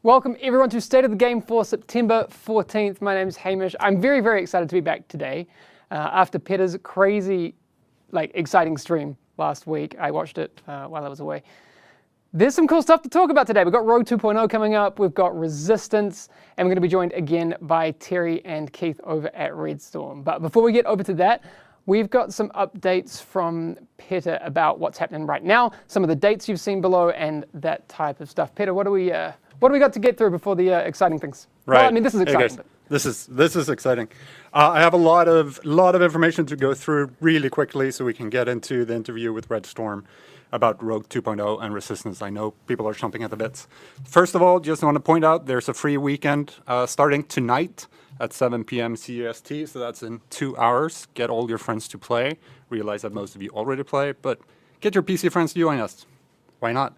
Welcome everyone to State of the Game for September 14th. My name is Hamish. I'm very, very excited to be back today. After Peter's crazy, exciting stream last week, I watched it while I was away. There's some cool stuff to talk about today. We've got Rogue 2.0 coming up, we've got Resistance, and we're going to be joined again by Terry and Keith over at Redstorm. But before we get over to that, we've got some updates from Peter about what's happening right now, some of the dates you've seen below, and that type of stuff. Peter, what do we got to get through before the exciting things? Right. Well, I mean, this is exciting. But... This is exciting. I have a lot of information to go through really quickly, so we can get into the interview with Redstorm about Rogue 2.0 and Resistance. I know people are chomping at the bits. First of all, just want to point out there's a free weekend starting tonight at 7 p.m. CEST, so that's in 2 hours. Get all your friends to play. Realize that most of you already play, but get your PC friends to join us. Why not?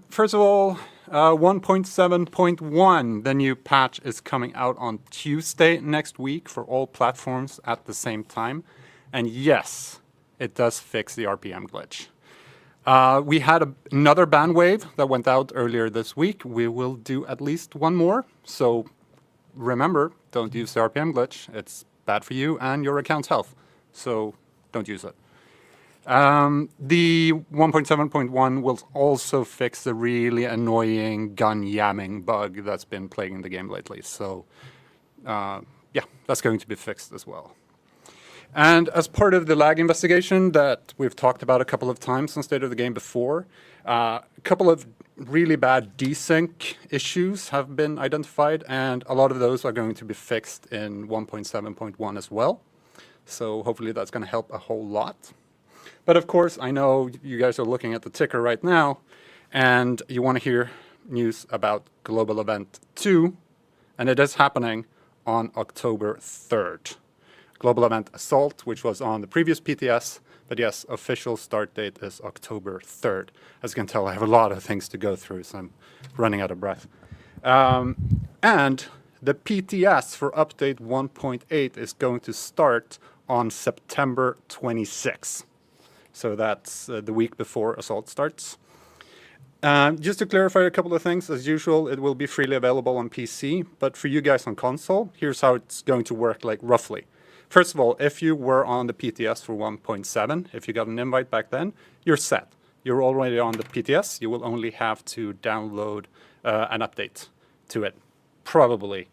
First of all, 1.7.1, the new patch is coming out on Tuesday next week for all platforms at the same time. And yes, it does fix the RPM glitch. We had another ban wave that went out earlier this week. We will do at least one more. So remember, don't use the RPM glitch. It's bad for you and your account's health. So don't use it. The 1.7.1 will also fix the really annoying gun yamming bug that's been plaguing the game lately. So, yeah, that's going to be fixed as well. And as part of the lag investigation that we've talked about a couple of times on State of the Game before, a couple of really bad desync issues have been identified, and a lot of those are going to be fixed in 1.7.1 as well. So hopefully that's going to help a whole lot. But of course, I know you guys are looking at the ticker right now, and you want to hear news about Global Event 2, and it is happening on October 3rd. Global Event Assault, which was on the previous PTS, but yes, official start date is October 3rd. As you can tell, I have a lot of things to go through, so I'm running out of breath. And the PTS for update 1.8 is going to start on September 26th. So that's the week before Assault starts. Just to clarify a couple of things, as usual, it will be freely available on PC, but for you guys on console, here's how it's going to work, roughly. First of all, if you were on the PTS for 1.7, if you got an invite back then, you're set. You're already on the PTS. You will only have to download an update to it. Probably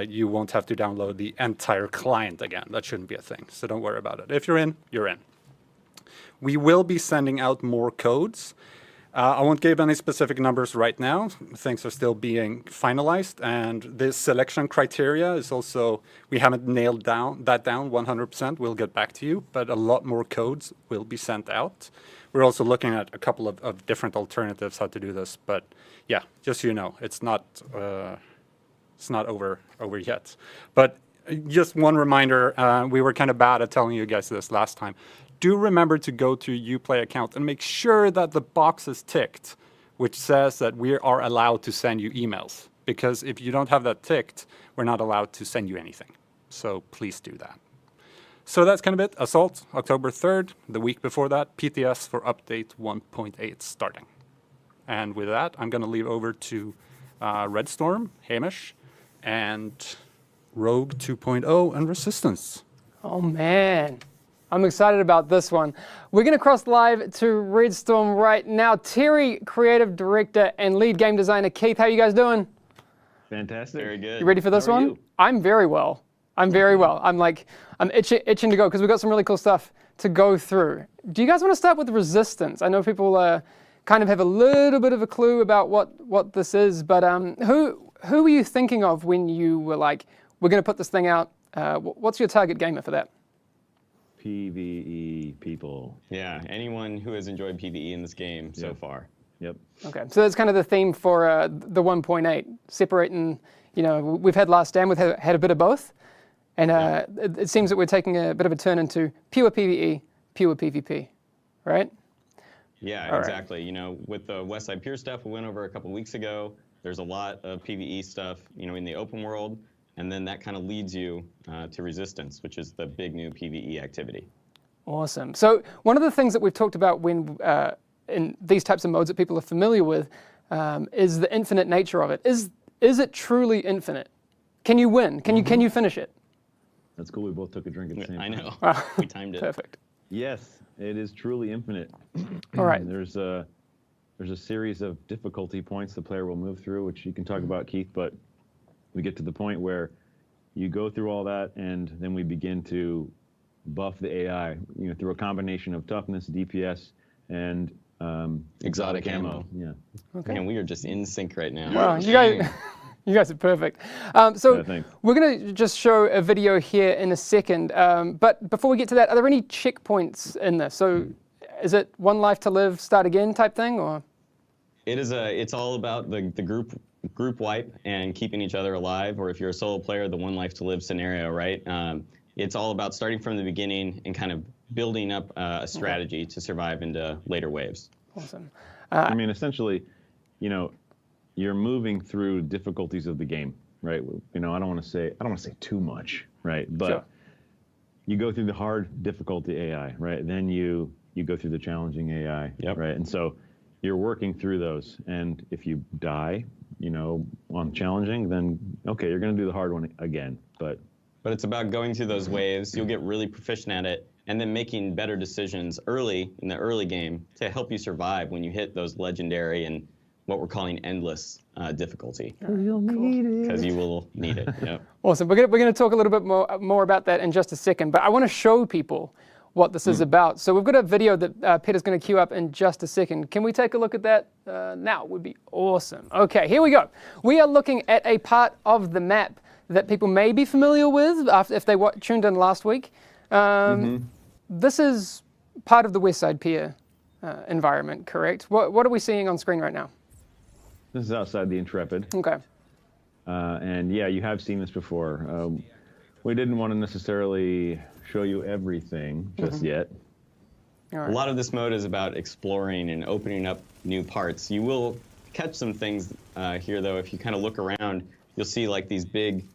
you won't have to download the entire client again. That shouldn't be a thing, so don't worry about it. If you're in, you're in. We will be sending out more codes. I won't give any specific numbers right now. Things are still being finalized, and this selection criteria is also, we haven't nailed that down 100%. We'll get back to you, but a lot more codes will be sent out. We're also looking at a couple of different alternatives how to do this, but yeah, just so you know, it's not over yet. But just one reminder, we were kind of bad at telling you guys this last time. Do remember to go to Uplay account and make sure that the box is ticked, which says that we are allowed to send you emails. Because if you don't have that ticked, we're not allowed to send you anything. So please do that. So that's kind of it. Assault, October 3rd. The week before that, PTS for update 1.8 starting. And with that, I'm going to leave over to Redstorm, Hamish, and Rogue 2.0 and Resistance. Oh, man. I'm excited about this one. We're going to cross live to Redstorm right now. Terry, creative director and lead game designer. Keith, how you guys doing? Fantastic. Very good. You ready for this one? You? I'm very well. I'm itching to go because we've got some really cool stuff to go through. Do you guys want to start with Resistance? I know people kind of have a little bit of a clue about what this is, but who were you thinking of when you were like, we're going to put this thing out? What's your target gamer for that? PvE people. Yeah, anyone who has enjoyed PvE in this game so far. Yep. Okay, so that's kind of the theme for the 1.8, separating, we've had Last Stand, we've had a bit of both, and it seems that we're taking a bit of a turn into pure PvE, pure PvP, right? Yeah, All exactly. Right. With the Westside Pier stuff we went over a couple weeks ago, there's a lot of PvE stuff, in the open world. And then that kind of leads you to Resistance, which is the big new PvE activity. Awesome. So one of the things that we've talked about when in these types of modes that people are familiar with, is the infinite nature of it. Is it truly infinite? Can you win? Can you finish it? That's cool. We both took a drink at the same I time. know. We timed it. Perfect. Yes, it is truly infinite. All right. There's a series of difficulty points the player will move through, which you can talk about, Keith, but we get to the point where you go through all that, and then we begin to buff the AI, through a combination of toughness, DPS, and Exotic ammo. Yeah. Okay. And we are just in sync right now. Wow, you guys are perfect. So Yeah, thanks. we're going to just show a video here in a second. But before we get to that, are there any checkpoints in this? So is it one life to live, start again type thing, or? It's all about the group wipe and keeping each other alive, or if you're a solo player, the one life to live scenario, right? It's all about starting from the beginning and kind of building up a strategy to survive into later waves. Awesome. I mean, essentially, you're moving through difficulties of the game, right? I don't want to say too much, right? But Sure. you go through the hard difficulty AI, right? Then you go through the challenging AI, Yep. right? And so you're working through those. And if you die, on challenging, then okay, you're going to do the hard one again. But it's about going through those waves. You'll get really proficient at it, and then making better decisions early in the early game to help you survive when you hit those legendary and what we're calling endless difficulty. you'll need it. Because you will need it. Yep. Awesome. We're going to talk a little bit more about that in just a second, but I want to show people what this is about. So we've got a video that Peter's going to queue up in just a second. Can we take a look at that now? Would be awesome. Okay, here we go. We are looking at a part of the map that people may be familiar with if they tuned in last week. This is part of the Westside Pier environment, correct? What are we seeing on screen right now? This is outside the Intrepid. Okay. And yeah, you have seen this before. We didn't want to necessarily show you everything just yet. All A right. lot of this mode is about exploring and opening up new parts. You will catch some things here, though. If you kind of look around, you'll see like these big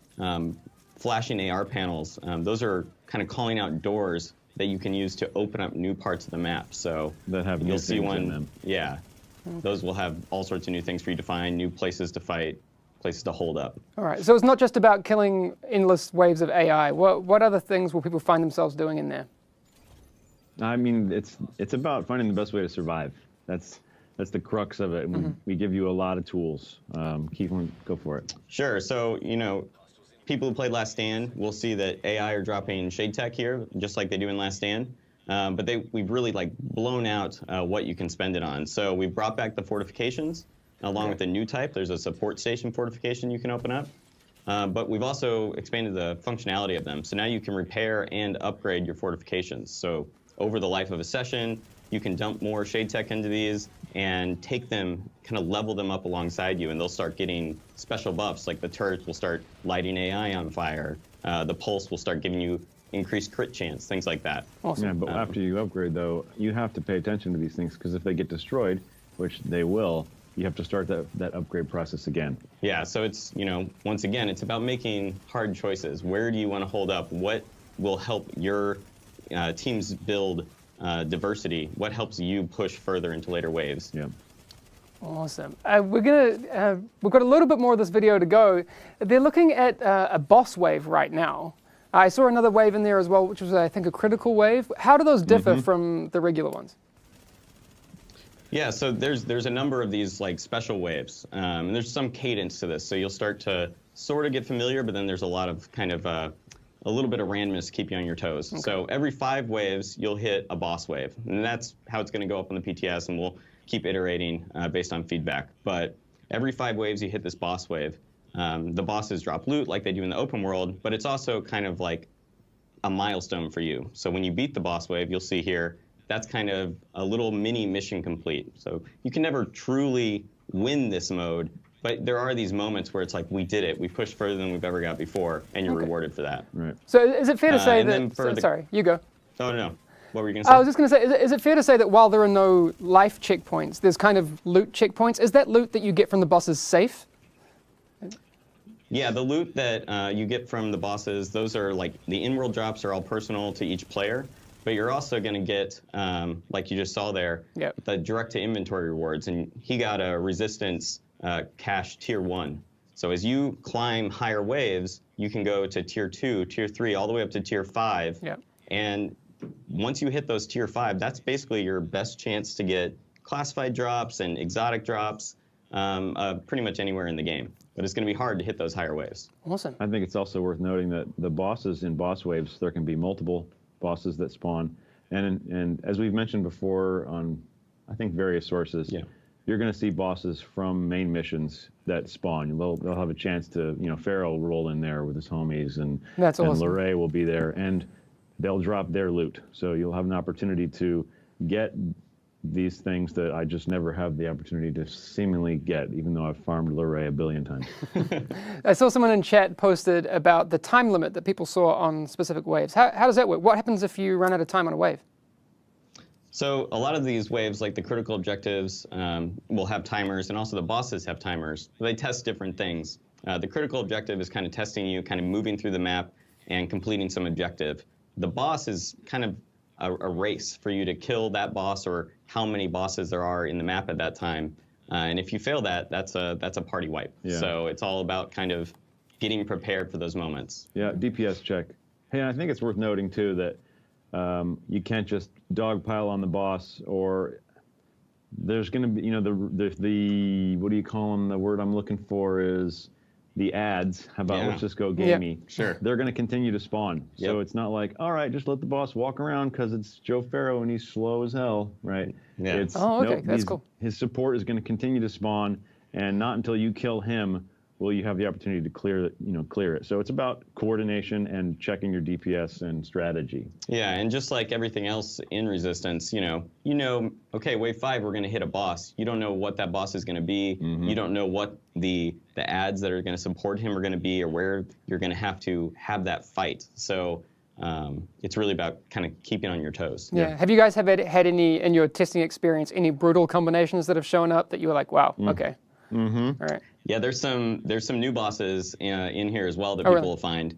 flashing AR panels. Those are kind of calling out doors that you can use to open up new parts of the map. So That have new you'll see things in one. them. Yeah, those will have all sorts of new things for you to find, new places to fight, places to hold up. All right. So it's not just about killing endless waves of AI. What other things will people find themselves doing in there? I mean, it's about finding the best way to survive. That's the crux of it. We give you a lot of tools. Keith, go for it. Sure. So, people who played Last Stand will see that AI are dropping Shade Tech here, just like they do in Last Stand. But we've really blown out what you can spend it on. So we brought back the fortifications along with a new type. There's a support station fortification you can open up. But we've also expanded the functionality of them. So now you can repair and upgrade your fortifications. So over the life of a session, you can dump more Shade Tech into these and take them, kind of level them up alongside you, and they'll start getting special buffs, like the turrets will start lighting AI on fire. The pulse will start giving you increased crit chance, things like that. Awesome. Yeah, but after you upgrade, though, you have to pay attention to these things, because if they get destroyed, which they will, you have to start that upgrade process again. Yeah, so it's, once again, it's about making hard choices. Where do you want to hold up? What will help your teams build diversity? What helps you push further into later waves? Yeah. Awesome. We've got a little bit more of this video to go. They're looking at a boss wave right now. I saw another wave in there as well, which was, I think, a critical wave. How do those differ from the regular ones? Yeah, so there's a number of these special waves, and there's some cadence to this. So you'll start to sort of get familiar, but then there's a lot of kind of a little bit of randomness to keep you on your toes. Okay. So every 5 waves, you'll hit a boss wave, and that's how it's going to go up on the PTS, and we'll keep iterating based on feedback. But every 5 waves, you hit this boss wave. The bosses drop loot like they do in the open world, but it's also kind of like a milestone for you. So when you beat the boss wave, you'll see here, that's kind of a little mini mission complete. So you can never truly win this mode, but there are these moments where it's like, we did it. We pushed further than we've ever got before, and you're rewarded for that. Right. So is it fair to say and then that... for the- Sorry, you go. Oh, no. What were you going to say? I was just going to say, is it fair to say that while there are no life checkpoints, there's kind of loot checkpoints? Is that loot that you get from the bosses safe? Yeah, the loot that you get from the bosses, those are the in-world drops are all personal to each player. but you're also going to get, like you just saw there, Yep. the direct-to-inventory rewards. And he got a resistance cache tier 1. So as you climb higher waves, you can go to tier 2, tier 3, all the way up to tier 5. Yep. And once you hit those tier 5, that's basically your best chance to get classified drops and exotic drops pretty much anywhere in the game. But it's going to be hard to hit those higher waves. Awesome. I think it's also worth noting that the bosses in boss waves, there can be multiple bosses that spawn. And as we've mentioned before on, I think, various sources, Yeah. you're going to see bosses from main missions that spawn. They'll have a chance to, Pharaoh will roll in there with his homies, and That's and awesome. Luray will be there, and they'll drop their loot. So you'll have an opportunity to get these things that I just never have the opportunity to seemingly get, even though I've farmed Luray a billion times. I saw someone in chat posted about the time limit that people saw on specific waves. How does that work? What happens if you run out of time on a wave? So a lot of these waves, like the critical objectives, will have timers, and also the bosses have timers. They test different things. The critical objective is kind of testing you, kind of moving through the map and completing some objective. The boss is kind of a race for you to kill that boss, or how many bosses there are in the map at that time. And if you fail that, that's a party wipe. Yeah. So it's all about kind of getting prepared for those moments. Yeah, DPS check. Hey, I think it's worth noting too that you can't just dogpile on the boss, or there's going to be, the what do you call them? The word I'm looking for is the ads. How about Yeah. let's just go Yeah. gamey? Sure. They're going to continue to spawn. So Yep. it's not like, all right, just let the boss walk around because it's Joe Farrow and he's slow as hell, right? Yeah. It's, Oh, okay, nope, that's cool. His support is going to continue to spawn, and not until you kill him will you have the opportunity to clear it. So it's about coordination and checking your DPS and strategy. Yeah, and just like everything else in Resistance, okay, wave 5, we're going to hit a boss. You don't know what that boss is going to be. You don't know what the ads that are going to support him are going to be, or where you're going to have that fight. So it's really about kind of keeping on your toes. Yeah. Have you guys had any, in your testing experience, any brutal combinations that have shown up that you were like, wow, okay. All right. Yeah, there's some new bosses in here as well that Oh, people really? will find.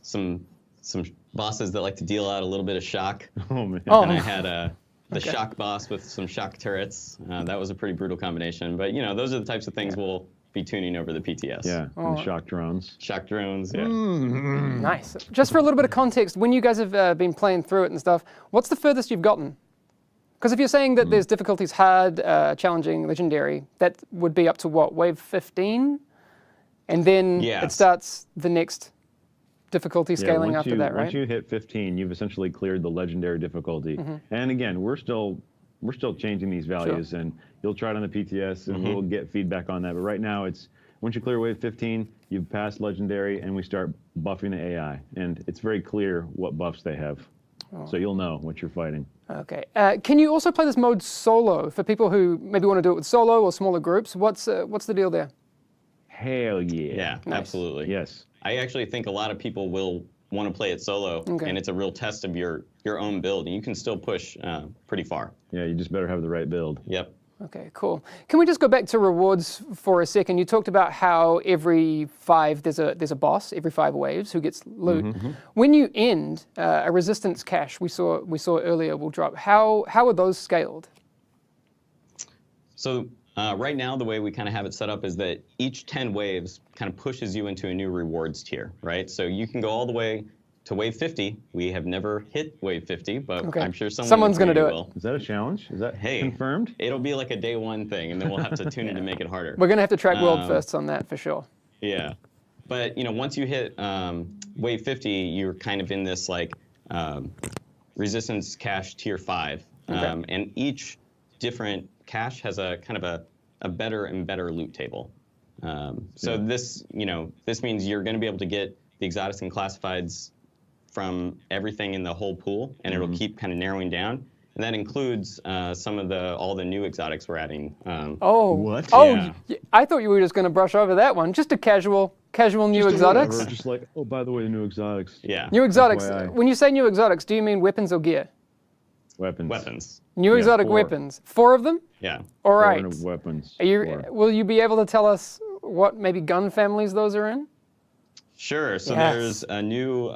Some bosses that like to deal out a little bit of shock. Oh man. Oh. And I had the Okay. shock boss with some shock turrets. That was a pretty brutal combination. But those are the types of things we'll be tuning over the PTS. Yeah, and the shock drones. Shock drones. Yeah. Nice. Just for a little bit of context, when you guys have been playing through it and stuff, what's the furthest you've gotten? Because if you're saying that there's difficulties hard, challenging, legendary, that would be up to what, wave 15? And then Yes. it starts the next difficulty scaling once after you, that, right? Once you hit 15, you've essentially cleared the legendary difficulty. And again, we're still changing these values, and you'll try it on the PTS, and we'll get feedback on that. But right now, it's once you clear wave 15, you've passed legendary, and we start buffing the AI, and it's very clear what buffs they have, so you'll know what you're fighting. Okay. Can you also play this mode solo for people who maybe want to do it with solo or smaller groups? What's the deal there? Hell yeah! Yeah, Nice. absolutely. Yes. I actually think a lot of people will want to play it solo, Okay. and it's a real test of your own build, and you can still push pretty far. Yeah, you just better have the right build. Yep. Okay, cool. Can we just go back to rewards for a second? You talked about how every 5 there's a boss, every 5 waves who gets loot. When you end a resistance cache, we saw earlier will drop. How are those scaled? So right now, the way we kind of have it set up is that each 10 waves kind of pushes you into a new rewards tier, right? So you can go all the way to wave 50. We have never hit wave 50, but Okay. I'm sure Someone's gonna do it. will. Is that a challenge? Is that Hey. confirmed? It'll be like a day 1 thing, and then we'll have to tune it to make it harder. We're going to have to track world firsts on that for sure. Yeah, but once you hit wave 50, you're kind of in this like resistance cache tier 5, Okay. and each different cache has a kind of a better and better loot table. So this means you're going to be able to get the exotics and classifieds from everything in the whole pool, and it'll keep kind of narrowing down. And that includes some of all the new exotics we're adding. Oh, What? Oh, Yeah. I thought you were just going to brush over that one. Just a casual new exotics. Whatever, just like, oh, by the way, the new exotics. Yeah. New exotics. FYI. When you say new exotics, do you mean weapons or gear? Weapons. Weapons. New Yeah, exotic 4. weapons. 4 of them? Yeah. All Four right. weapons. Are you? 4. Will you be able to tell us what maybe gun families those are in? Sure. So Yes. there's a new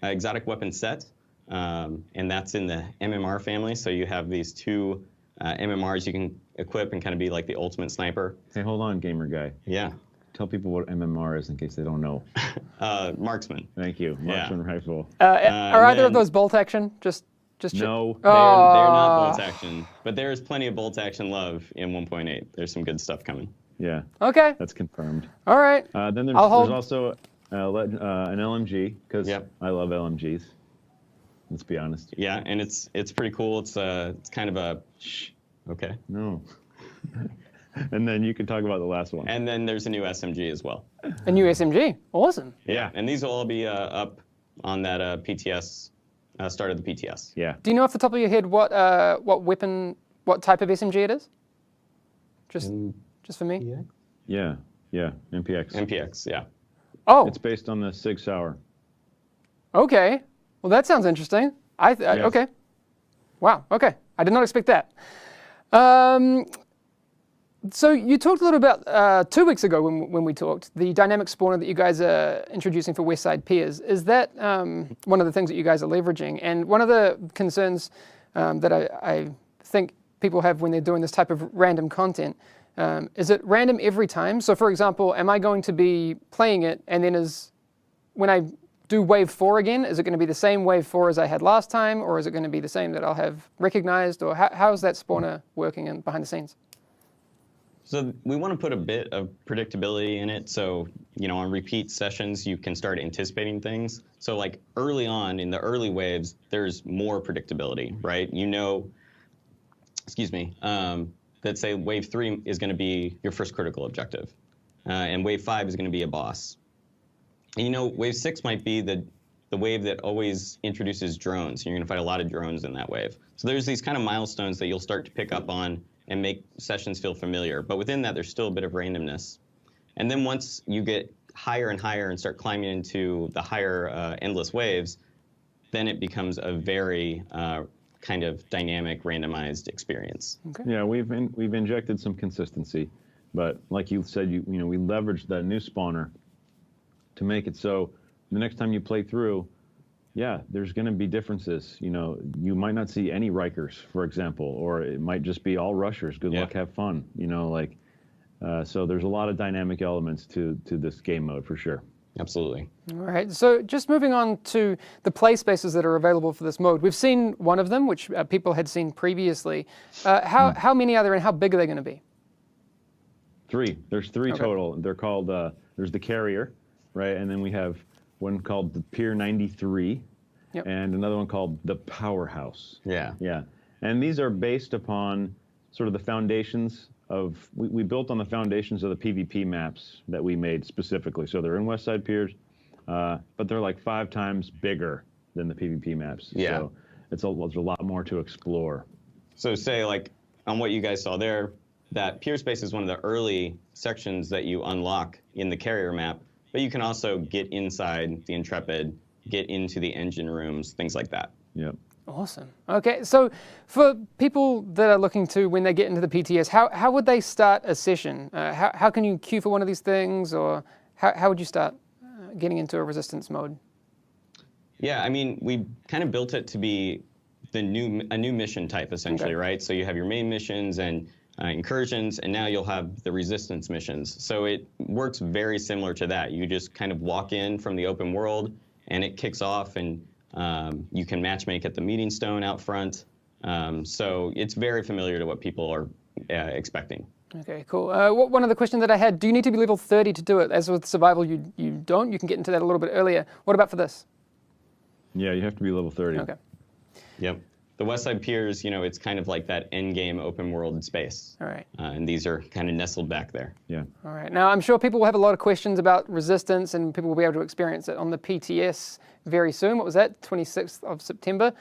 exotic weapon set, and that's in the MMR family. So you have these two MMRs you can equip and kind of be like the ultimate sniper. Hey, hold on, gamer guy. Yeah. Tell people what MMR is in case they don't know. Marksman. Thank you. Marksman rifle. Are either of then- those bolt action? Just No. They're not Oh. bolt action, but there's plenty of bolt action love in 1.8. There's some good stuff coming. Yeah, Okay. that's confirmed. All right. Then there's, I'll hold- there's also an LMG, because Yep. I love LMGs. Let's be honest. Yeah, and it's pretty cool. It's kind of a shh. Okay. No. And then you can talk about the last one. And then there's a new SMG as well. A new SMG. Awesome. Yeah. And these will all be up on that PTS, start of the PTS. Yeah. Do you know off the top of your head what weapon, what type of SMG it is? Just for me. Yeah. Yeah. MPX. MPX, yeah. Oh. It's based on the Sig Sauer. Okay. Well, that sounds interesting. Yes. Okay. Wow. Okay. I did not expect that. So you talked a little about 2 weeks ago when we talked, the dynamic spawner that you guys are introducing for Westside Peers. Is that one of the things that you guys are leveraging? And one of the concerns that I think people have when they're doing this type of random content, is it random every time? So for example, am I going to be playing it and then when I do wave 4 again, is it going to be the same wave 4 as I had last time, or is it going to be the same that I'll have recognized, or how is that spawner working behind the scenes? So we want to put a bit of predictability in it. So, on repeat sessions, you can start anticipating things. So like early on in the early waves, there's more predictability, right? That say wave 3 is going to be your first critical objective. And wave 5 is going to be a boss. And wave 6 might be the wave that always introduces drones. You're going to fight a lot of drones in that wave. So there's these kind of milestones that you'll start to pick up on and make sessions feel familiar. But within that, there's still a bit of randomness. And then once you get higher and higher and start climbing into the higher endless waves, then it becomes a very kind of dynamic, randomized experience. Okay. Yeah, we've injected some consistency, but like you said, we leveraged that new spawner to make it so the next time you play through, yeah, there's going to be differences. You might not see any Rikers, for example, or it might just be all rushers. Good luck, have fun. So there's a lot of dynamic elements to this game mode for sure. Absolutely. All right, so just moving on to the play spaces that are available for this mode. We've seen one of them, which people had seen previously. How many are there, and how big are they going to be? 3. There's 3 Okay. total. They're called, there's the Carrier, right? And then we have one called the Pier 93, Yep. and another one called the Powerhouse. Yeah. Yeah. And these are based upon sort of the foundations of, we built on the foundations of the PvP maps that we made specifically. So they're in Westside Piers, but they're like 5 times bigger than the PvP maps. Yeah. So there's a lot more to explore. So say like on what you guys saw there, that Pier Space is one of the early sections that you unlock in the carrier map, but you can also get inside the Intrepid, get into the engine rooms, things like that. Yep. Awesome. Okay, so for people that are looking to, when they get into the PTS, how would they start a session? How can you queue for one of these things, or how would you start getting into a resistance mode? Yeah, I mean, we kind of built it to be a new mission type, essentially, Okay. right? So you have your main missions and incursions, and now you'll have the resistance missions. So it works very similar to that. You just kind of walk in from the open world, and it kicks off, and you can matchmake at the meeting stone out front. So it's very familiar to what people are expecting. Okay, cool. One other question that I had, do you need to be level 30 to do it? As with survival, you don't. You can get into that a little bit earlier. What about for this? Yeah, you have to be level 30. Okay. Yep. The Westside Piers, it's kind of like that end game open world space. All right. And these are kind of nestled back there. Yeah. All right. Now, I'm sure people will have a lot of questions about resistance, and people will be able to experience it on the PTS very soon. What was that? 26th of September.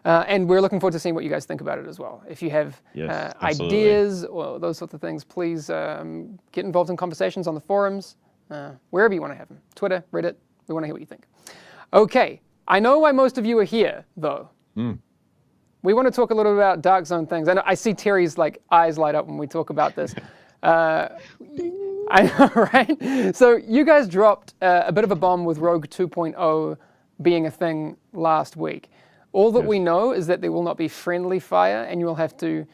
And we're looking forward to seeing what you guys think about it as well. If you have Yes, absolutely. ideas or those sorts of things, please get involved in conversations on the forums, wherever you want to have them. Twitter, Reddit, we want to hear what you think. Okay. I know why most of you are here, though. We want to talk a little bit about Dark Zone things. I see Terry's eyes light up when we talk about this. I know, right? So you guys dropped a bit of a bomb with Rogue 2.0 being a thing last week. All that we know is that there will not be friendly fire, and you will have to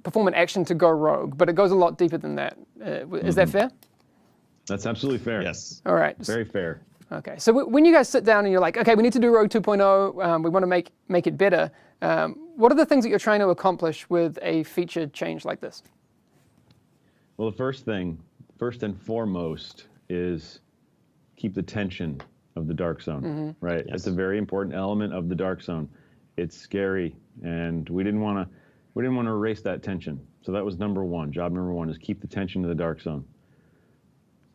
perform an action to go rogue. But it goes a lot deeper than that. Is that fair? That's absolutely fair. Yes. All right. Very fair. Okay. So when you guys sit down and you're like, okay, we need to do Rogue 2.0, we want to make it better. What are the things that you're trying to accomplish with a feature change like this? Well, the first and foremost, is keep the tension of the Dark Zone, right? Yes. It's a very important element of the Dark Zone. It's scary, and we didn't want to erase that tension. So that was number one. Job number one is keep the tension of the Dark Zone.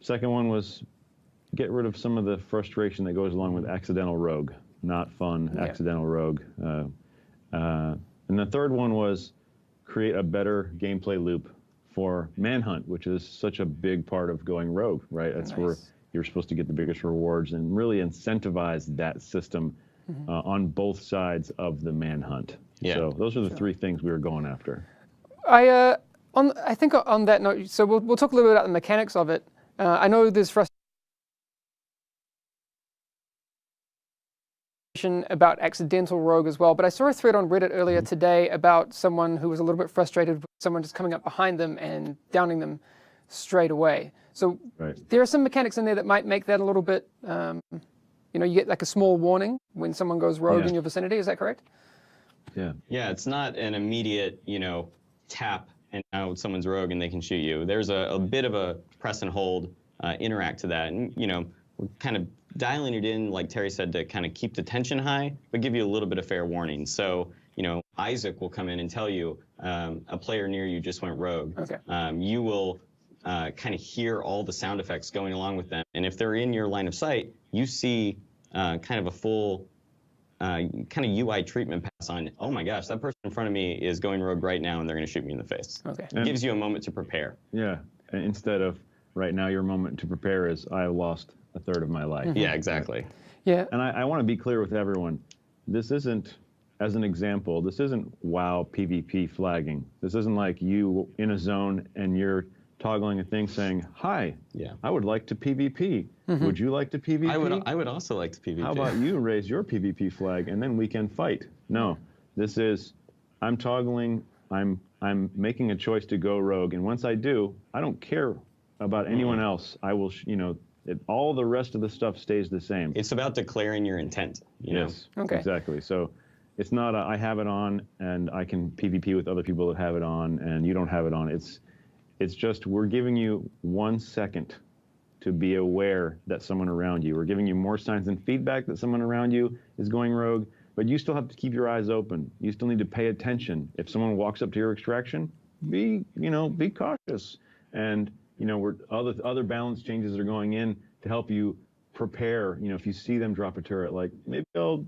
Second one was get rid of some of the frustration that goes along with accidental rogue, not fun, accidental rogue. And the third one was create a better gameplay loop for Manhunt, which is such a big part of going rogue, right? That's where you're supposed to get the biggest rewards, and really incentivize that system on both sides of the Manhunt. Yeah. So those are the three things we were going after. I think on that note, so we'll talk a little bit about the mechanics of it. I know there's frustration about accidental rogue as well, but I saw a thread on Reddit earlier today about someone who was a little bit frustrated with someone just coming up behind them and downing them straight away. So there are some mechanics in there that might make that a little bit, you get like a small warning when someone goes rogue in your vicinity. Is that correct? Yeah. Yeah, it's not an immediate, tap and now someone's rogue and they can shoot you. There's a bit of a press and hold, interact to that. And, we're kind of dialing it in, like Terry said, to kind of keep the tension high, but give you a little bit of fair warning. So, Isaac will come in and tell you a player near you just went rogue. Okay. You will kind of hear all the sound effects going along with them. And if they're in your line of sight, you see kind of a full kind of UI treatment pass on, oh my gosh, that person in front of me is going rogue right now and they're going to shoot me in the face. Okay. It gives you a moment to prepare. Yeah. And instead of right now, your moment to prepare is I lost a third of my life. Yeah, exactly. Yeah. And I want to be clear with everyone. This isn't, as an example, this isn't WoW PvP flagging. This isn't like you in a zone and you're toggling a thing saying, hi, I would like to PvP. Would you like to PvP? I would also like to PvP. How about you raise your PvP flag and then we can fight? No, this is, I'm toggling, I'm making a choice to go rogue. And once I do, I don't care about anyone else. I will, all the rest of the stuff stays the same. It's about declaring your intent. Yes, Okay. exactly. So it's not I have it on and I can PvP with other people that have it on and you don't have it on. It's just we're giving you 1 second to be aware that someone around you. We're giving you more signs and feedback that someone around you is going rogue, but you still have to keep your eyes open. You still need to pay attention. If someone walks up to your extraction, be cautious. And other balance changes are going in to help you prepare. If you see them drop a turret, like maybe I'll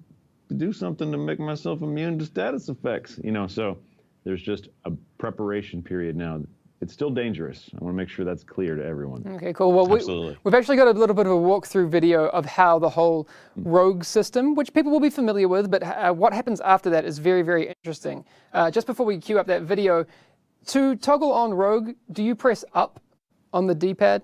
do something to make myself immune to status effects. So there's just a preparation period now. It's still dangerous. I want to make sure that's clear to everyone. Okay, cool. Well, we've actually got a little bit of a walkthrough video of how the whole rogue system, which people will be familiar with, but what happens after that is very, very interesting. Just before we cue up that video, to toggle on rogue, do you press up on the D-pad?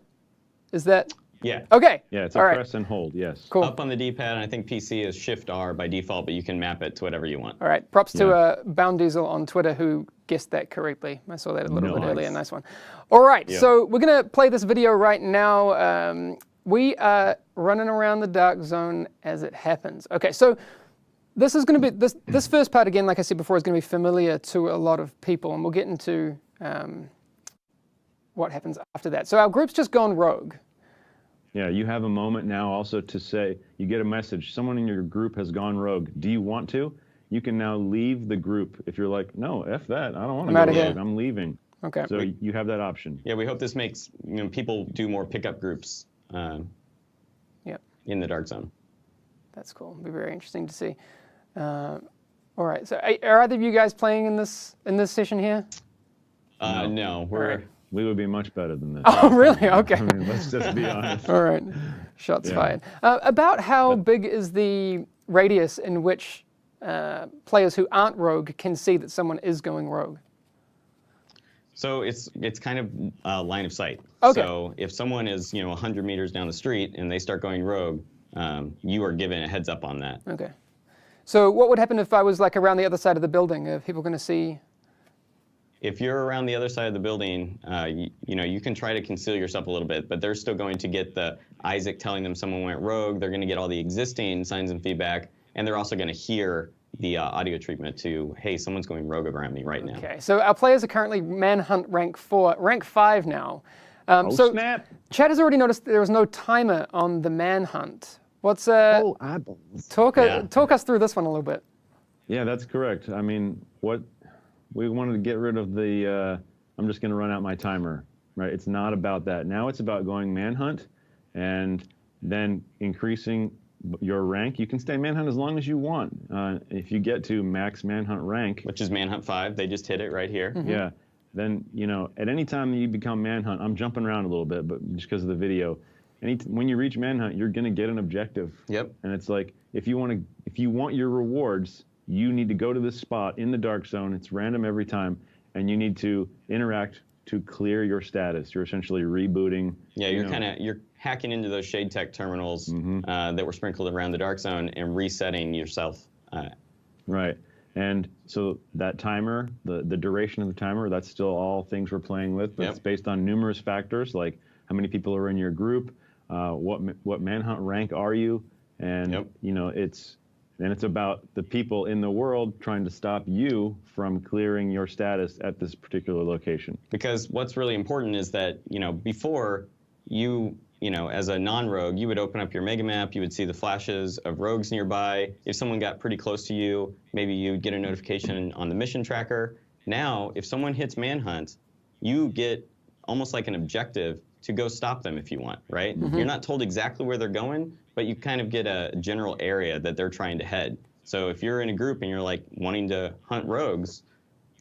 Is that? Yeah. Okay. Yeah, it's All right. press and hold, yes. Cool. Up on the D-pad, and I think PC is Shift-R by default, but you can map it to whatever you want. All right. Props to Bound Diesel on Twitter who guessed that correctly. I saw that a little bit earlier. Nice one. All right. So we're going to play this video right now. We are running around the Dark Zone as it happens. Okay. So this is going to be, this first part, again, like I said before, is going to be familiar to a lot of people, and we'll get into what happens after that. So our group's just gone rogue. Yeah, you have a moment now also to say, you get a message, someone in your group has gone rogue. Do you want to? You can now leave the group. If you're like, no, F that, I don't want to go rogue, I'm leaving. Okay. So you have that option. Yeah, we hope this makes people do more pickup groups in the Dark Zone. That's cool. It'll be very interesting to see. All right, so are either of you guys playing in this session here? No, we're... We would be much better than this. Oh, really? Okay. I mean, let's just be honest. All right. Shots fired. About how big is the radius in which players who aren't rogue can see that someone is going rogue? So it's kind of line of sight. Okay. So if someone is 100 meters down the street and they start going rogue, you are given a heads up on that. Okay. So what would happen if I was like around the other side of the building? Are people going to see? If you're around the other side of the building, you can try to conceal yourself a little bit, but they're still going to get the Isaac telling them someone went rogue. They're going to get all the existing signs and feedback, and they're also going to hear the audio treatment to, hey, someone's going rogue around me right now. Okay. So our players are currently Manhunt rank 5 now. So snap! Chad has already noticed there was no timer on the Manhunt. What's Eyeballs. talk Yeah. us through this one a little bit. Yeah, that's correct. I mean, what we wanted to get rid of the I'm just going to run out my timer, right? It's not about that. Now it's about going Manhunt and then increasing your rank. You can stay Manhunt as long as you want. If you get to max Manhunt rank, Which is Manhunt 5. They just hit it right here. yeah, then, at any time that you become Manhunt, I'm jumping around a little bit, but just because of the video, when you reach Manhunt, you're going to get an objective. Yep. And it's like, if you want your rewards, you need to go to this spot in the Dark Zone. It's random every time, and you need to interact to clear your status. You're essentially rebooting. Yeah, you're hacking into those Shade Tech terminals that were sprinkled around the Dark Zone and resetting yourself. Right. And so that timer, the duration of the timer, that's still all things we're playing with, but it's based on numerous factors like how many people are in your group, what Manhunt rank are you, and it's about the people in the world trying to stop you from clearing your status at this particular location. Because what's really important is that, before as a non-rogue, you would open up your mega map, you would see the flashes of rogues nearby. If someone got pretty close to you, maybe you'd get a notification on the mission tracker. Now, if someone hits Manhunt, you get almost like an objective to go stop them if you want, right? You're not told exactly where they're going, but you kind of get a general area that they're trying to head. So if you're in a group and you're like wanting to hunt rogues,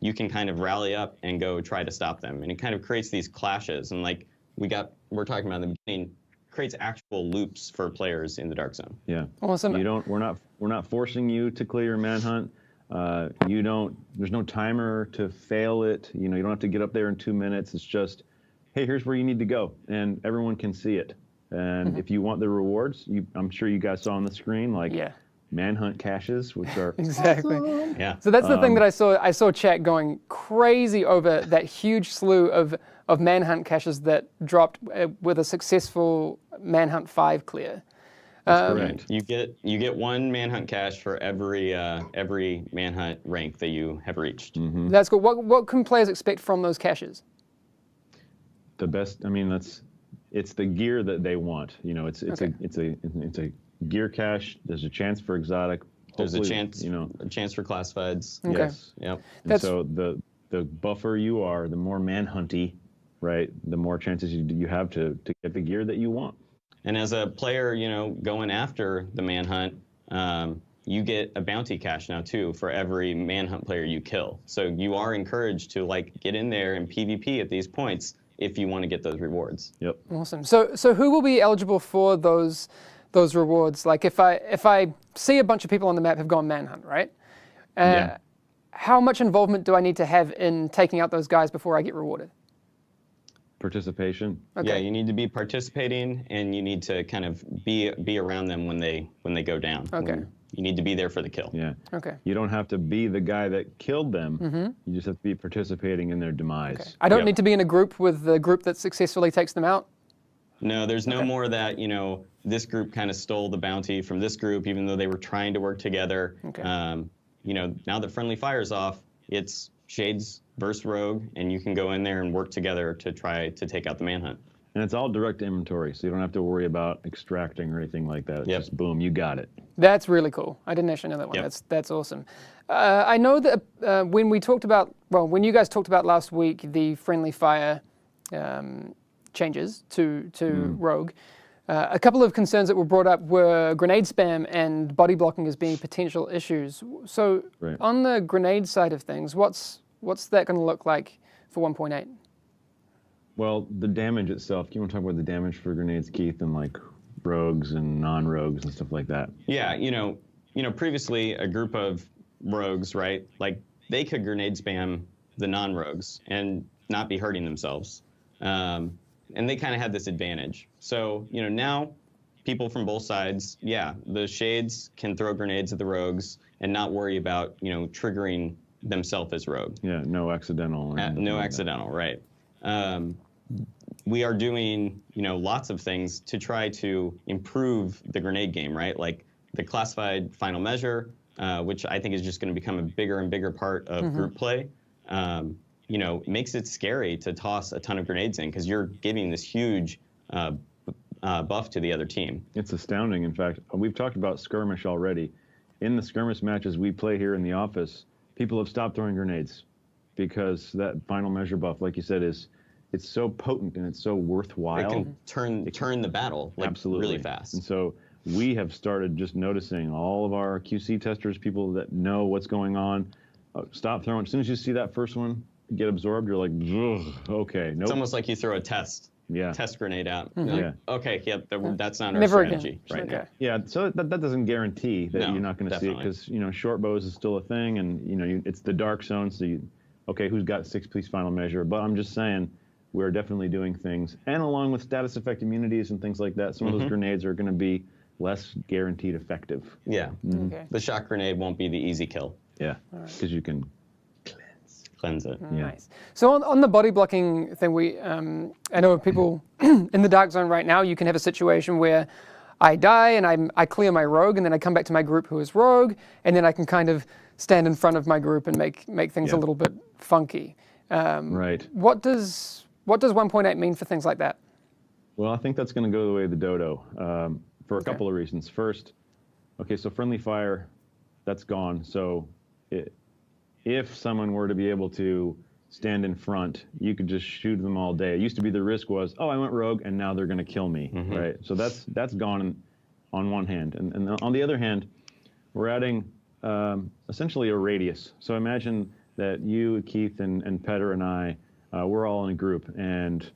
you can kind of rally up and go try to stop them. And it kind of creates these clashes. And like we're talking about in the beginning, creates actual loops for players in the Dark Zone. Yeah. Awesome. We're not forcing you to clear your Manhunt. There's no timer to fail it. You don't have to get up there in 2 minutes. It's just, hey, here's where you need to go, and everyone can see it. And if you want the rewards, I'm sure you guys saw on the screen, Manhunt caches, which are Exactly. Yeah. So that's the thing that I saw. I saw chat going crazy over that huge slew of Manhunt caches that dropped with a successful Manhunt 5 clear. correct. You get one Manhunt cache for every Manhunt rank that you have reached. That's cool. What can players expect from those caches? The best. I mean, it's the gear that they want. It's a gear cache. There's a chance for exotic. There's a Hopefully, chance for classifieds. Okay. Yes. Yep. And so the buffer you are, the more manhunty, right? The more chances you have to get the gear that you want. And as a player, going after the Manhunt, you get a bounty cache now too for every Manhunt player you kill. So you are encouraged to get in there and PvP at these points if you want to get those rewards. Yep. Awesome. So who will be eligible for those rewards? Like if I see a bunch of people on the map have gone Manhunt, right? Yeah. How much involvement do I need to have in taking out those guys before I get rewarded? Participation. Okay. Yeah, you need to be participating, and you need to kind of be around them when they go down. Okay. You need to be there for the kill. Yeah. Okay. You don't have to be the guy that killed them. You just have to be participating in their demise. Okay. I don't Yep. need to be in a group with the group that successfully takes them out. No, there's no more that, this group kind of stole the bounty from this group, even though they were trying to work together. Okay. Now that friendly fire's off, it's Shades versus Rogue, and you can go in there and work together to try to take out the Manhunt. And it's all direct inventory, so you don't have to worry about extracting or anything like that. It's Yep. just boom, you got it. That's really cool. I didn't actually know that one. Yep. That's awesome. I know that when you guys talked about last week the friendly fire changes to Rogue, a couple of concerns that were brought up were grenade spam and body blocking as being potential issues. So Right. on the grenade side of things, what's that going to look like for 1.8? Well, the damage itself, do you want to talk about the damage for grenades, Keith, and rogues and non-rogues and stuff like that? Yeah, previously a group of rogues, right? They could grenade spam the non-rogues and not be hurting themselves. And they kind of had this advantage. So, now people from both sides, yeah, the shades can throw grenades at the rogues and not worry about, triggering themselves as rogue. Yeah, no accidental. or anything No like that. accidental, right. We are doing, lots of things to try to improve the grenade game, right? Like the classified final measure, which I think is just going to become a bigger and bigger part of group play. Makes it scary to toss a ton of grenades in because you're giving this huge buff to the other team. It's astounding. In fact, we've talked about skirmish already. In the skirmish matches we play here in the office, people have stopped throwing grenades because that final measure buff, like you said, it's so potent and it's so worthwhile. It can turn the battle Absolutely. really fast. And so we have started just noticing all of our QC testers, people that know what's going on, stop throwing. As soon as you see that first one get absorbed, you're like, ugh, okay, nope. It's almost like you throw a test Yeah. grenade out. Mm-hmm. Like, Yeah. Okay, that's not our Never strategy again. right Okay. now. Yeah, so that doesn't guarantee that No, you're not going to see it definitely. because short bows is still a thing, and it's the dark zone. So okay, who's got 6-piece final measure? But I'm just saying, we're definitely doing things, and along with status effect immunities and things like that, some of those grenades are going to be less guaranteed effective. Yeah. Okay. The shock grenade won't be the easy kill. Yeah, because you can. Cleanse it. Yeah. Nice. So on the body blocking thing, I know people in the dark zone right now. You can have a situation where I die and I clear my rogue, and then I come back to my group who is rogue, and then I can kind of stand in front of my group and make things a Yeah. little bit funky. Right. What does 1.8 mean for things like that? Well, I think that's going to go the way of the dodo for a Okay. couple of reasons. First, okay, so friendly fire, that's gone. So if someone were to be able to stand in front, you could just shoot them all day. It used to be the risk was, oh, I went rogue, and now they're going to kill me, right? So that's gone on one hand. And on the other hand, we're adding essentially a radius. So imagine that you, Keith, and Petter and I, we're all in a group, and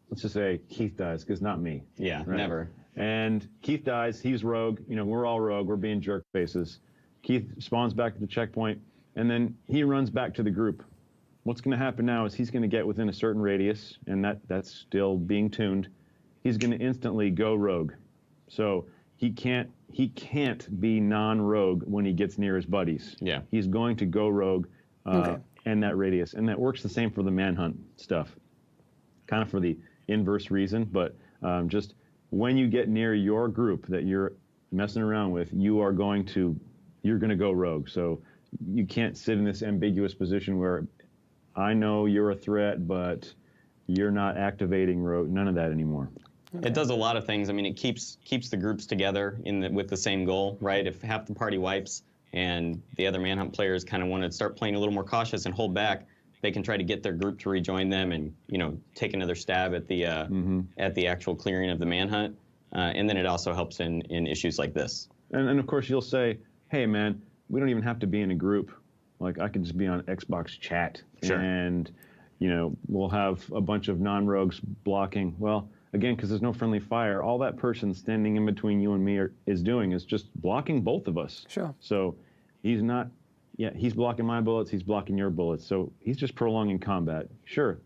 let's just say Keith dies, because not me. Yeah, Right. never. And Keith dies, he's rogue, we're all rogue, we're being jerk faces. Keith spawns back at the checkpoint, and then he runs back to the group. What's going to happen now is he's going to get within a certain radius, and that's still being tuned. He's going to instantly go rogue. So he can't be non-rogue when he gets near his buddies. Yeah. He's going to go rogue Okay. and that radius. And that works the same for the manhunt stuff. Kind of for the inverse reason, but just when you get near your group that you're messing around with, you're going to go rogue. So you can't sit in this ambiguous position where I know you're a threat, but you're not activating rogue. None of that anymore. It does a lot of things. I mean, it keeps the groups together with the same goal, right? If half the party wipes and the other manhunt players kind of want to start playing a little more cautious and hold back, they can try to get their group to rejoin them and take another stab at the actual clearing of the manhunt. And then it also helps in issues like this. And of course you'll say, hey man, we don't even have to be in a group. Like I could just be on Xbox chat, Sure. and we'll have a bunch of non-rogues blocking. Well, again, because there's no friendly fire, all that person standing in between you and me is doing is just blocking both of us. Sure. So he's blocking my bullets, he's blocking your bullets. So he's just prolonging combat. Sure,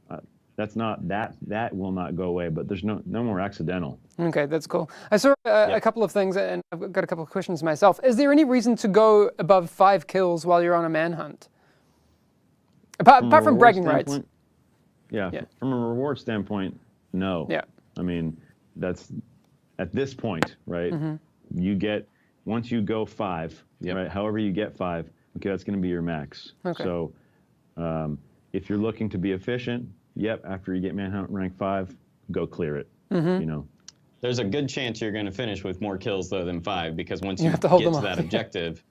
that will not go away, but there's no more accidental. Okay, that's cool. I saw a couple of things, and I've got a couple of questions myself. Is there any reason to go above 5 kills while you're on a manhunt? Apart from reward bragging rights. standpoint, Yeah, Yeah. from a reward standpoint, no. Yeah. I mean, that's at this point, right? You get, once you go 5, Yep. right? However you get 5, okay, that's going to be your max. Okay. So if you're looking to be efficient, after you get manhunt rank 5, go clear it. There's a good chance you're going to finish with more kills though than 5 because once you have to hold get them to off. that objective,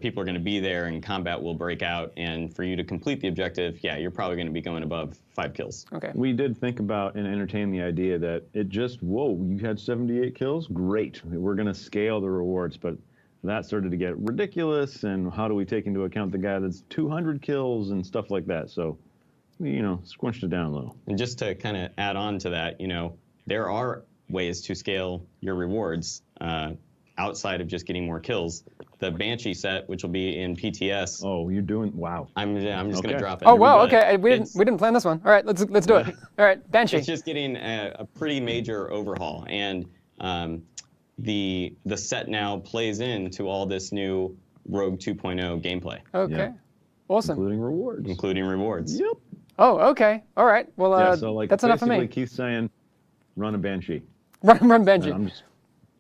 people are going to be there and combat will break out. And for you to complete the objective, you're probably going to be going above 5 kills. Okay. We did think about and entertain the idea that you had 78 kills? Great. We're going to scale the rewards, but that started to get ridiculous, and how do we take into account the guy that's 200 kills and stuff like that? So, we, squinched it down a little. And just to kind of add on to that, there are ways to scale your rewards outside of just getting more kills. The Banshee set, which will be in PTS, Oh, you're doing, wow. I'm just going Okay. to drop it. Oh wow. But Okay, we it's- didn't plan this one. All right, let's do it. All right, Banshee. It's just getting a pretty major overhaul, and the set now plays into all this new Rogue 2.0 gameplay, Okay. Yeah. Awesome. Including rewards. including rewards. Yep. Oh, okay. All right. Well, Yeah, so like that's enough for basically me. Keith's saying, run a Banshee. Run Benji. And I'm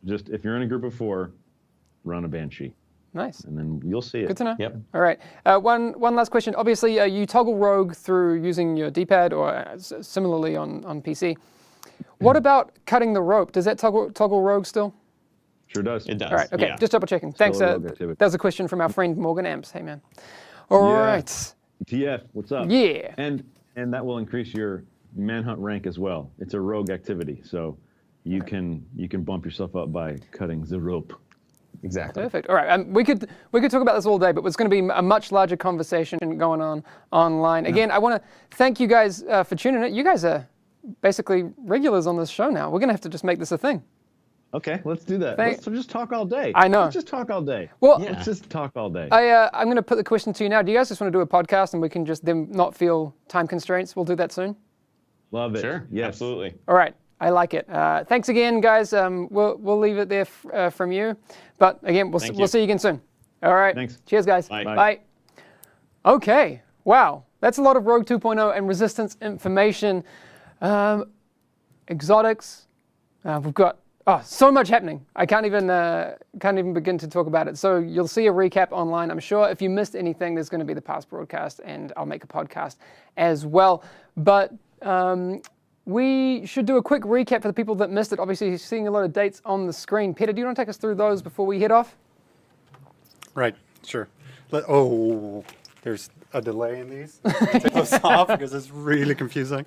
just if you're in a group of 4, run a Banshee, Nice. and then you'll see it. Good to know. Yep. All right. One last question. Obviously, you toggle Rogue through using your D-pad or similarly on PC. What about cutting the rope? Does that toggle Rogue still? Sure does. It does. All right. Okay. Yeah. Just double checking. Thanks. a Rogue activity. That was a question from our friend Morgan Amps. Hey, man. All Yeah. right. TF, what's up? Yeah. And that will increase your manhunt rank as well. It's a rogue activity, so you can bump yourself up by cutting the rope. Exactly. Perfect. All right. We could talk about this all day, but it's going to be a much larger conversation going on online. Again, I want to thank you guys for tuning in. You guys are basically regulars on this show now. We're going to have to just make this a thing. Okay, let's do that. Thank- Let's just talk all day. I know. Let's just talk all day. Well, Yeah. Let's just talk all day. I'm going to put the question to you now. Do you guys just want to do a podcast and we can just then not feel time constraints? We'll do that soon. Love it. Sure. Yes. Absolutely. All right. I like it. Thanks again, guys. We'll leave it there from you. But again, we'll Thank we'll you. see you again soon. All right. Thanks. Cheers, guys. Bye. Bye. Okay. Wow. That's a lot of Rogue 2.0 and Resistance information. Exotics. We've got so much happening. I can't even begin to talk about it. So you'll see a recap online, I'm sure. If you missed anything, there's going to be the past broadcast, and I'll make a podcast as well. But we should do a quick recap for the people that missed it. Obviously, you're seeing a lot of dates on the screen. Peter, do you want to take us through those before we head off? Right, sure. There's a delay in these. Take those off because it's really confusing.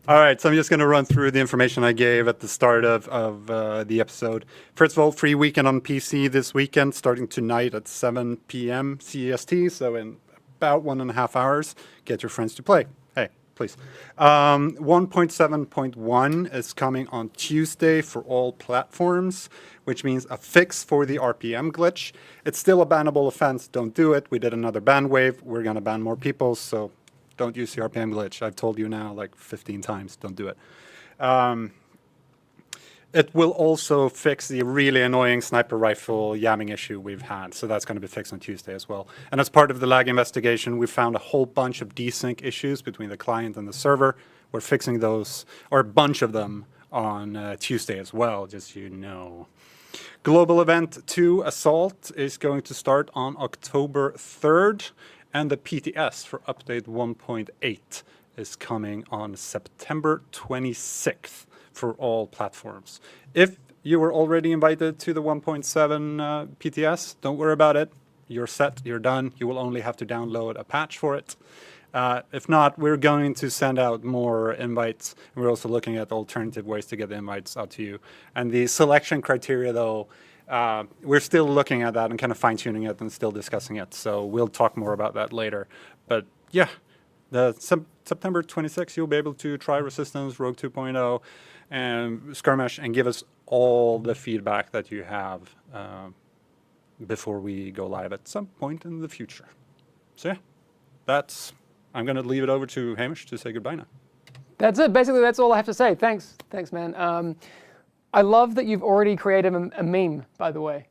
All right, so I'm just going to run through the information I gave at the start of the episode. First of all, free weekend on PC this weekend, starting tonight at 7 p.m. CEST, so in about 1.5 hours. Get your friends to play. Hey, please. 1.7.1 is coming on Tuesday for all platforms, which means a fix for the RPM glitch. It's still a bannable offense. Don't do it. We did another ban wave. We're going to ban more people, so don't use the RPM glitch. I've told you now like 15 times. Don't do it. It will also fix the really annoying sniper rifle yamming issue we've had. So that's going to be fixed on Tuesday as well. And as part of the lag investigation, we found a whole bunch of desync issues between the client and the server. We're fixing those, or a bunch of them, on Tuesday as well, just so you know. Global Event 2 Assault is going to start on October 3rd. And the PTS for update 1.8 is coming on September 26th for all platforms. If you were already invited to the 1.7 PTS, don't worry about it. You're set, you're done. You will only have to download a patch for it. If not, we're going to send out more invites. We're also looking at alternative ways to get the invites out to you. And the selection criteria, though, we're still looking at that and kind of fine-tuning it and still discussing it. So we'll talk more about that later. But yeah, the September 26th, you'll be able to try Resistance, Rogue 2.0, and Skirmish, and give us all the feedback that you have before we go live at some point in the future. So yeah, I'm going to leave it over to Hamish to say goodbye now. That's it. Basically, that's all I have to say. Thanks, man. I love that you've already created a meme, by the way.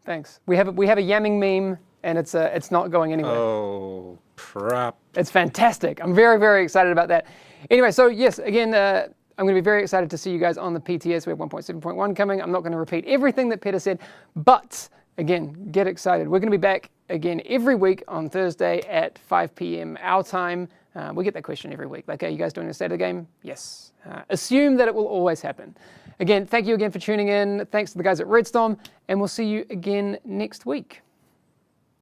Thanks. We have a yamming meme, and it's not going anywhere. Oh, crap. It's fantastic. I'm very, very excited about that. Anyway, so yes, again, I'm going to be very excited to see you guys on the PTS. We have 1.7.1 coming. I'm not going to repeat everything that Peter said, but again, get excited. We're going to be back again every week on Thursday at 5 p.m. our time. We get that question every week. Like, are you guys doing a state of the game? Yes. Assume that it will always happen. Again, thank you again for tuning in. Thanks to the guys at Redstorm, and we'll see you again next week.